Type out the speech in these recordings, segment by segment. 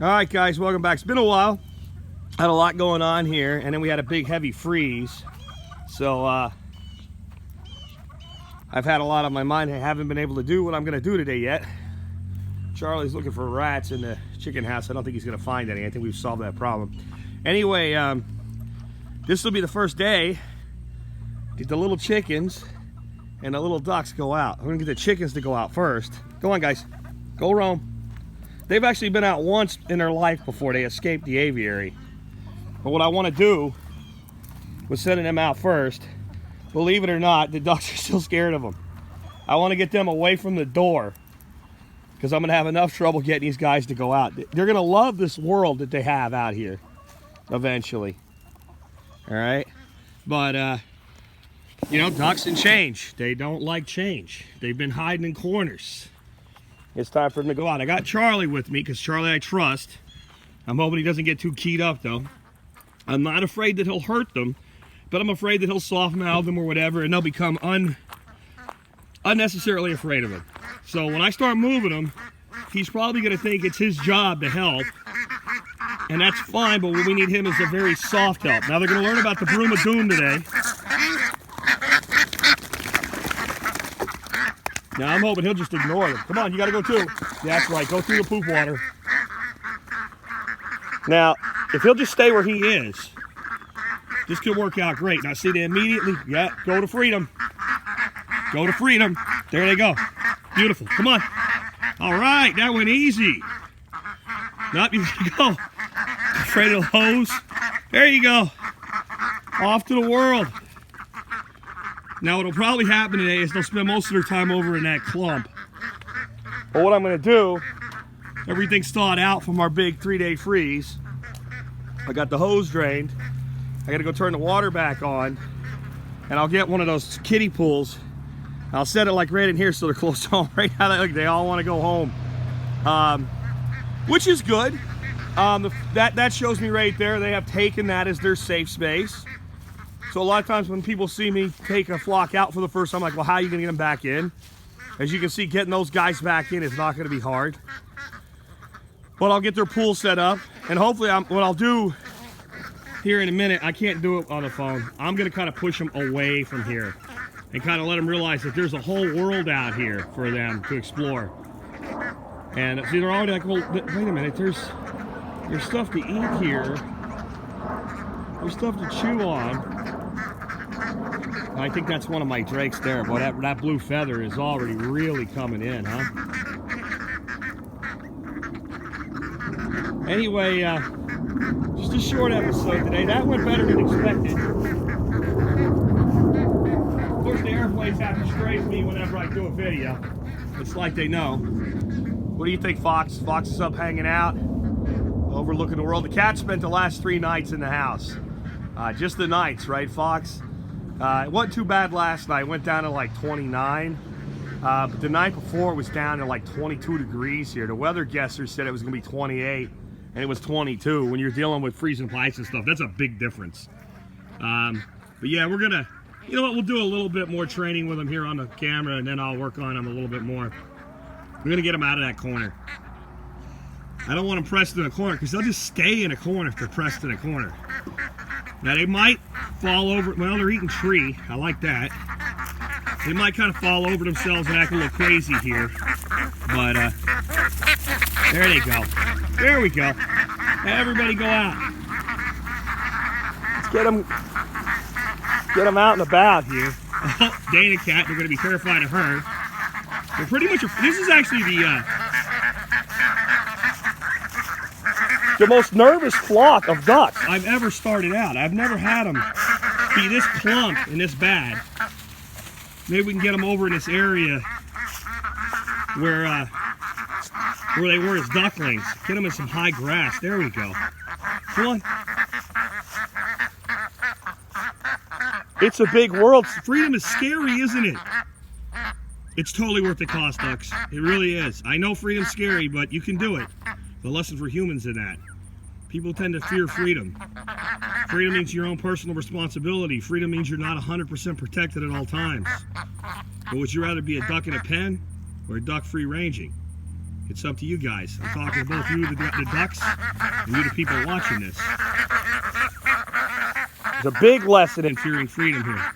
All right, guys, welcome back. It's been a while. Had a lot going on here, and then we had a big heavy freeze. So I've had a lot on my mind. I haven't been able to do what I'm going to do today yet. Charlie's looking for rats in the chicken house. I don't think he's going to find any. I think we've solved that problem. Anyway, this will be the first day that the little chickens and the little ducks go out. We're going to get the chickens to go out first. Go on, guys. Go roam. They've actually been out once in their life before they escaped the aviary. But what I want to do with sending them out first, believe it or not, the ducks are still scared of them. I want to get them away from the door because I'm going to have enough trouble getting these guys to go out. They're going to love this world that they have out here eventually. All right? But, you know, ducks and change. They don't like change. They've been hiding in corners. It's time for them to go out. I got Charlie with me because Charlie I trust. I'm hoping he doesn't get too keyed up though. I'm not afraid that he'll hurt them, but I'm afraid that he'll soft mouth them or whatever and they'll become unnecessarily afraid of him. So when I start moving them, he's probably going to think it's his job to help. And that's fine, but what we need him is a very soft help. Now they're going to learn about the broom of doom today. Now I'm hoping he'll just ignore them. Come on, you gotta go too. That's right, go through the poop water. Now, if he'll just stay where he is, this could work out great. Now see, they immediately, yeah, go to freedom. Go to freedom. There they go. Beautiful, come on. All right, that went easy. Nope, you gotta go. Afraid of the hose. There you go. Off to the world. Now what'll probably happen today is they'll spend most of their time over in that clump. But what I'm gonna do, everything's thawed out from our big 3-day freeze. I got the hose drained. I gotta go turn the water back on. And I'll get one of those kiddie pools. I'll set it like right in here so they're close to home. Right now, look, they all wanna go home. Which is good. That shows me right there, they have taken that as their safe space. So a lot of times when people see me take a flock out for the first time, I'm like, well, how are you gonna get them back in? As you can see, getting those guys back in is not gonna be hard. But I'll get their pool set up, and hopefully what I'll do here in a minute, I can't do it on the phone. I'm gonna kind of push them away from here and kind of let them realize that there's a whole world out here for them to explore. And see, they're already like, well, wait a minute, there's stuff to eat here. There's stuff to chew on. I think that's one of my drakes there. Boy, that blue feather is already really coming in, huh? Anyway, just a short episode today. That went better than expected. Of course, the airplanes have to strafe me whenever I do a video. It's like they know. What do you think, Fox? Fox is up hanging out, overlooking the world. The cat spent the last 3 nights in the house. Just the nights, right, Fox? It wasn't too bad last night. It went down to like 29. But the night before it was down to like 22 degrees here. The weather guesser said it was going to be 28, and it was 22. When you're dealing with freezing pipes and stuff, that's a big difference. But yeah, we're going to, you know what, we'll do a little bit more training with them here on the camera, and then I'll work on them a little bit more. We're going to get them out of that corner. I don't want them pressed in a corner because they'll just stay in a corner if they're pressed in a corner. Now they might fall over, well, they're eating tree. I like that. They might kind of fall over themselves and act a little crazy here. But there they go. There we go. Everybody go out. Let's get them out and about here. Oh, Dana cat, they're going to be terrified of her. They're pretty much, this is actually the most nervous flock of ducks I've ever started out. I've never had them be this plump and this bad. Maybe we can get them over in this area where they were as ducklings. Get them in some high grass. There we go. Come on. It's a big world. Freedom is scary, isn't it? It's totally worth the cost, ducks. It really is. I know freedom's scary, but you can do it. The lesson for humans in that. People tend to fear freedom. Freedom means your own personal responsibility. Freedom means you're not 100% protected at all times. But would you rather be a duck in a pen or a duck free ranging? It's up to you guys. I'm talking to both you, the ducks, and you, the people watching this. There's a big lesson in fearing freedom here.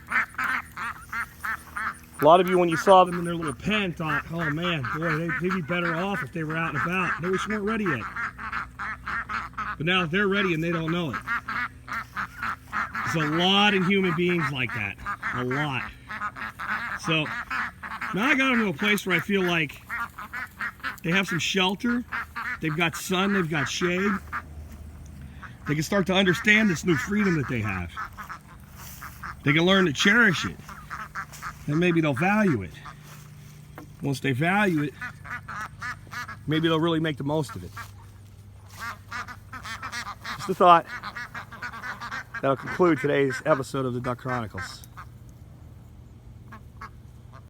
A lot of you, when you saw them in their little pen, thought, oh man, boy, they'd be better off if they were out and about. They just weren't ready yet. But now they're ready and they don't know it. There's a lot of human beings like that. A lot. So now I got them to a place where I feel like they have some shelter. They've got sun, they've got shade. They can start to understand this new freedom that they have. They can learn to cherish it. And maybe they'll value it. Once they value it, maybe they'll really make the most of it. Just a thought. That'll conclude today's episode of the Duck Chronicles.